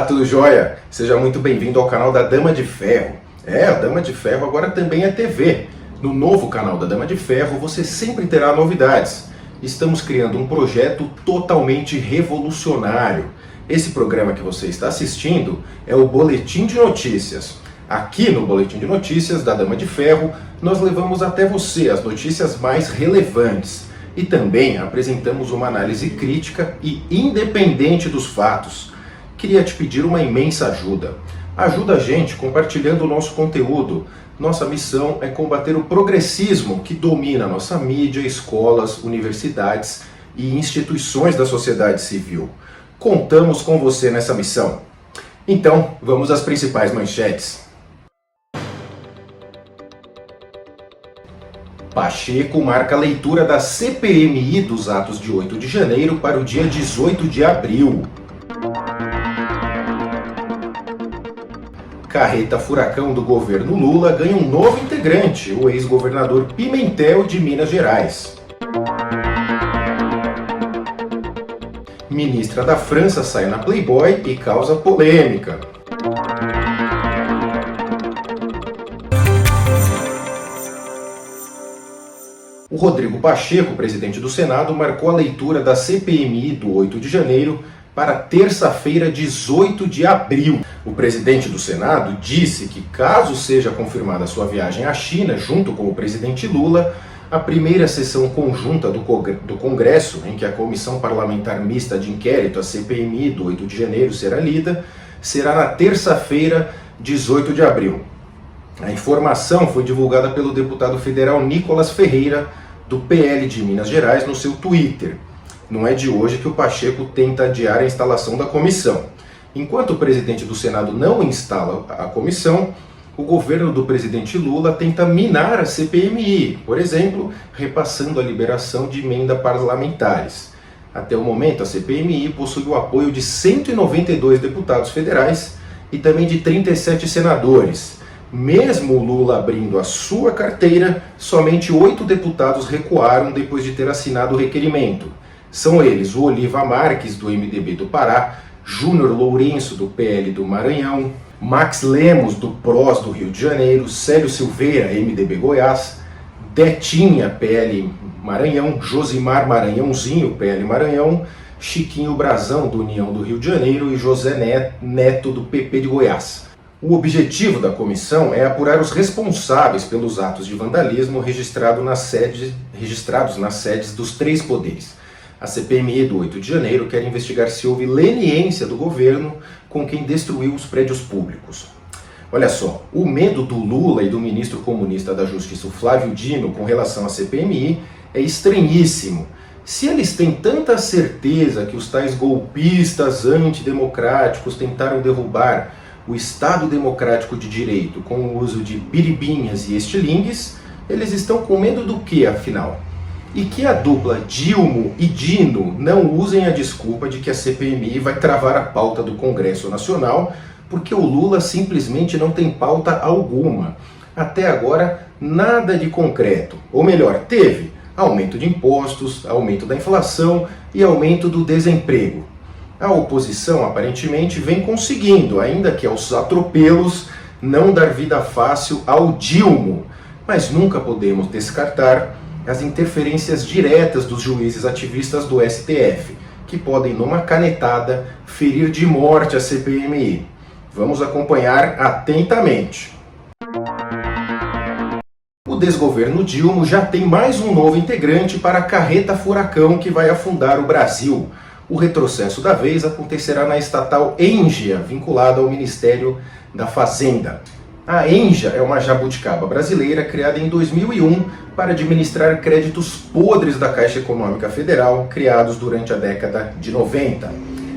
tudo jóia? Seja muito bem-vindo ao canal da Dama de Ferro. A Dama de Ferro agora também é TV. No novo canal da Dama de Ferro você sempre terá novidades. Estamos criando um projeto totalmente revolucionário. Esse programa que você está assistindo é o Boletim de Notícias. Aqui no Boletim de Notícias da Dama de Ferro, nós levamos até você as notícias mais relevantes. E também apresentamos uma análise crítica e independente dos fatos. Queria te pedir uma imensa ajuda. Ajuda a gente compartilhando o nosso conteúdo. Nossa missão é combater o progressismo que domina nossa mídia, escolas, universidades e instituições da sociedade civil. Contamos com você nessa missão. Então, vamos às principais manchetes. Pacheco marca a leitura da CPMI dos atos de 8 de janeiro para o dia 18 de abril. Carreta furacão do governo Lula ganha um novo integrante, o ex-governador Pimentel de Minas Gerais. Ministra da França sai na Playboy e causa polêmica. O Rodrigo Pacheco, presidente do Senado, marcou a leitura da CPMI do 8 de janeiro para terça-feira, 18 de abril. O presidente do Senado disse que, caso seja confirmada sua viagem à China, junto com o presidente Lula, a primeira sessão conjunta do Congresso, em que a Comissão Parlamentar Mista de Inquérito, a CPMI do 8 de janeiro, será lida, será na terça-feira, 18 de abril. A informação foi divulgada pelo deputado federal Nicolas Ferreira, do PL de Minas Gerais, no seu Twitter. Não é de hoje que o Pacheco tenta adiar a instalação da comissão. Enquanto o presidente do Senado não instala a comissão, o governo do presidente Lula tenta minar a CPMI, por exemplo, repassando a liberação de emenda parlamentares. Até o momento, a CPMI possui o apoio de 192 deputados federais e também de 37 senadores. Mesmo o Lula abrindo a sua carteira, somente 8 deputados recuaram depois de ter assinado o requerimento. São eles o Oliva Marques, do MDB do Pará, Júnior Lourenço, do PL do Maranhão, Max Lemos, do PROS do Rio de Janeiro, Célio Silveira, MDB Goiás, Detinha, PL Maranhão, Josimar Maranhãozinho, PL Maranhão, Chiquinho Brazão, do União do Rio de Janeiro e José Neto, do PP de Goiás. O objetivo da comissão é apurar os responsáveis pelos atos de vandalismo registrados nas sedes dos três poderes. A CPMI do 8 de janeiro quer investigar se houve leniência do governo com quem destruiu os prédios públicos. Olha só, o medo do Lula e do ministro comunista da Justiça, Flávio Dino, com relação à CPMI é estranhíssimo. Se eles têm tanta certeza que os tais golpistas antidemocráticos tentaram derrubar o Estado Democrático de Direito com o uso de biribinhas e estilingues, eles estão com medo do que, afinal? E que a dupla Dilma e Dino não usem a desculpa de que a CPMI vai travar a pauta do Congresso Nacional, porque o Lula simplesmente não tem pauta alguma. Até agora, nada de concreto. Ou melhor, teve aumento de impostos, aumento da inflação e aumento do desemprego. A oposição, aparentemente, vem conseguindo, ainda que aos atropelos, não dar vida fácil ao Dilma. Mas nunca podemos descartar as interferências diretas dos juízes ativistas do STF, que podem, numa canetada, ferir de morte a CPMI. Vamos acompanhar atentamente. O desgoverno Dilma já tem mais um novo integrante para a carreta furacão que vai afundar o Brasil. O retrocesso da vez acontecerá na estatal Engia, vinculada ao Ministério da Fazenda. A Engia é uma jabuticaba brasileira criada em 2001 para administrar créditos podres da Caixa Econômica Federal, criados durante a década de 90.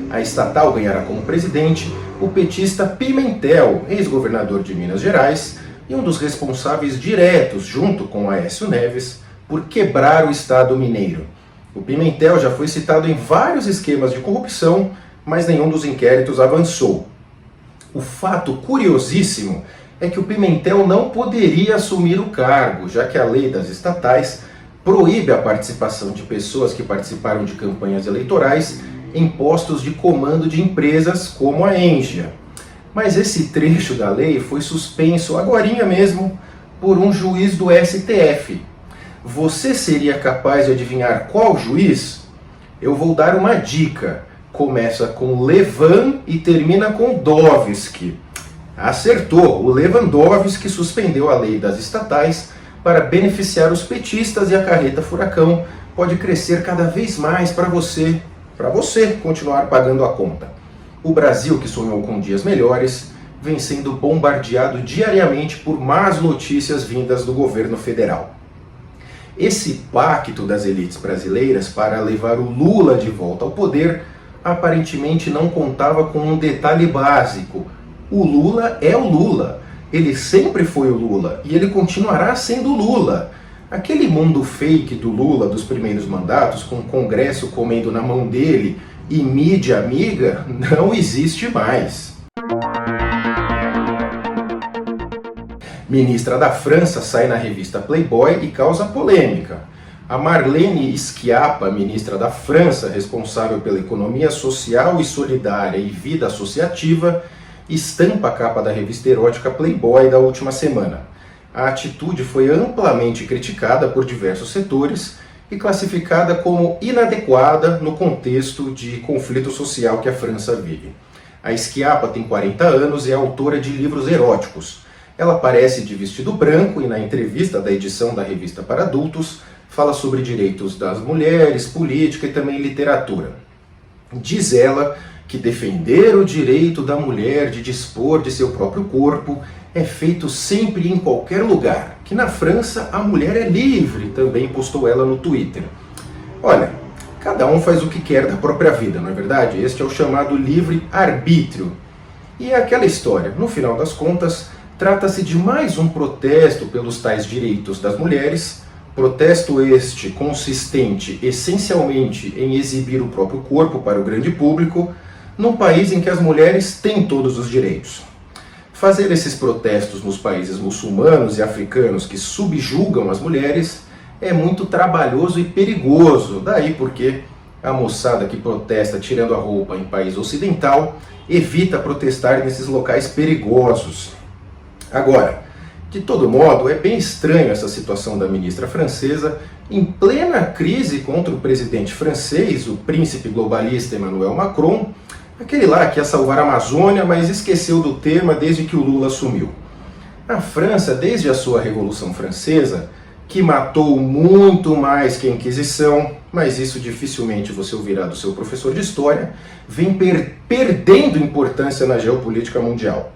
A estatal ganhará como presidente o petista Pimentel, ex-governador de Minas Gerais, e um dos responsáveis diretos, junto com Aécio Neves, por quebrar o Estado mineiro. O Pimentel já foi citado em vários esquemas de corrupção, mas nenhum dos inquéritos avançou. O fato curiosíssimo é que o Pimentel não poderia assumir o cargo, já que a lei das estatais proíbe a participação de pessoas que participaram de campanhas eleitorais em postos de comando de empresas como a Engia. Mas esse trecho da lei foi suspenso agorinha mesmo por um juiz do STF. Você seria capaz de adivinhar qual juiz? Eu vou dar uma dica. Começa com Levan e termina com Dovski. Acertou! O Lewandowski suspendeu a lei das estatais para beneficiar os petistas e a carreta furacão pode crescer cada vez mais para você continuar pagando a conta. O Brasil, que sonhou com dias melhores, vem sendo bombardeado diariamente por más notícias vindas do governo federal. Esse pacto das elites brasileiras para levar o Lula de volta ao poder aparentemente não contava com um detalhe básico. O Lula é o Lula. Ele sempre foi o Lula e ele continuará sendo o Lula. Aquele mundo fake do Lula dos primeiros mandatos, com o Congresso comendo na mão dele e mídia amiga, não existe mais. Ministra da França sai na revista Playboy e causa polêmica. A Marlene Schiappa, ministra da França, responsável pela economia social e solidária e vida associativa, estampa a capa da revista erótica Playboy da última semana. A atitude foi amplamente criticada por diversos setores e classificada como inadequada no contexto de conflito social que a França vive. A Schiappa tem 40 anos e é autora de livros eróticos. Ela aparece de vestido branco e na entrevista da edição da revista para adultos fala sobre direitos das mulheres, política e também literatura. Diz ela que defender o direito da mulher de dispor de seu próprio corpo é feito sempre e em qualquer lugar, que na França a mulher é livre, também postou ela no Twitter. Olha, cada um faz o que quer da própria vida, não é verdade? Este é o chamado livre-arbítrio. E é aquela história, no final das contas, trata-se de mais um protesto pelos tais direitos das mulheres, protesto este consistente essencialmente em exibir o próprio corpo para o grande público, num país em que as mulheres têm todos os direitos. Fazer esses protestos nos países muçulmanos e africanos que subjugam as mulheres é muito trabalhoso e perigoso, daí porque a moçada que protesta tirando a roupa em país ocidental evita protestar nesses locais perigosos. Agora, de todo modo, é bem estranho essa situação da ministra francesa em plena crise contra o presidente francês, o príncipe globalista Emmanuel Macron, aquele lá que ia salvar a Amazônia, mas esqueceu do tema desde que o Lula assumiu. A França, desde a sua Revolução Francesa, que matou muito mais que a Inquisição, mas isso dificilmente você ouvirá do seu professor de História, vem perdendo importância na geopolítica mundial.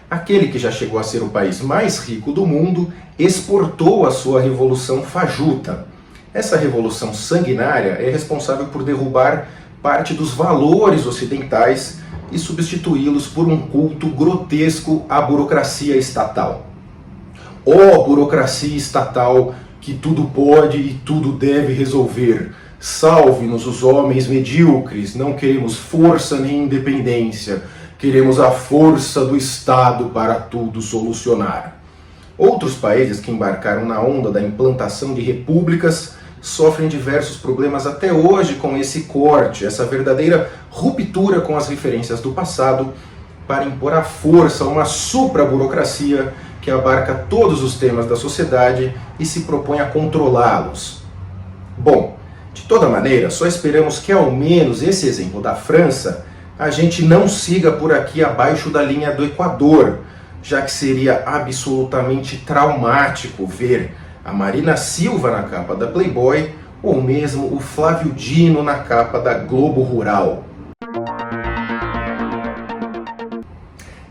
Aquele que já chegou a ser o país mais rico do mundo exportou a sua revolução fajuta. Essa revolução sanguinária é responsável por derrubar parte dos valores ocidentais e substituí-los por um culto grotesco à burocracia estatal. Ó burocracia estatal que tudo pode e tudo deve resolver, salve-nos os homens medíocres, não queremos força nem independência, queremos a força do Estado para tudo solucionar. Outros países que embarcaram na onda da implantação de repúblicas sofrem diversos problemas até hoje com esse corte, essa verdadeira ruptura com as referências do passado para impor à força uma supra-burocracia que abarca todos os temas da sociedade e se propõe a controlá-los. Bom, de toda maneira, só esperamos que ao menos esse exemplo da França a gente não siga por aqui abaixo da linha do Equador, já que seria absolutamente traumático ver a Marina Silva na capa da Playboy ou mesmo o Flávio Dino na capa da Globo Rural.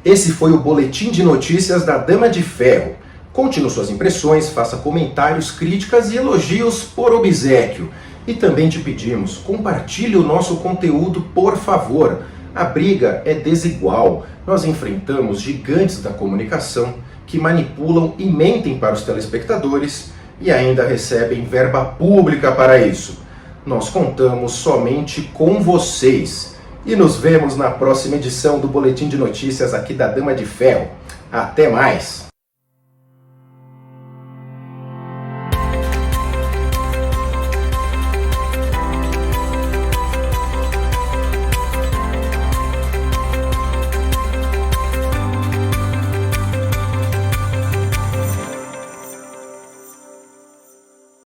Esse foi o Boletim de Notícias da Dama de Ferro. Conte-nos suas impressões, faça comentários, críticas e elogios por obséquio. E também te pedimos, compartilhe o nosso conteúdo, por favor. A briga é desigual. Nós enfrentamos gigantes da comunicação que manipulam e mentem para os telespectadores e ainda recebem verba pública para isso. Nós contamos somente com vocês. E nos vemos na próxima edição do Boletim de Notícias aqui da Dama de Ferro. Até mais!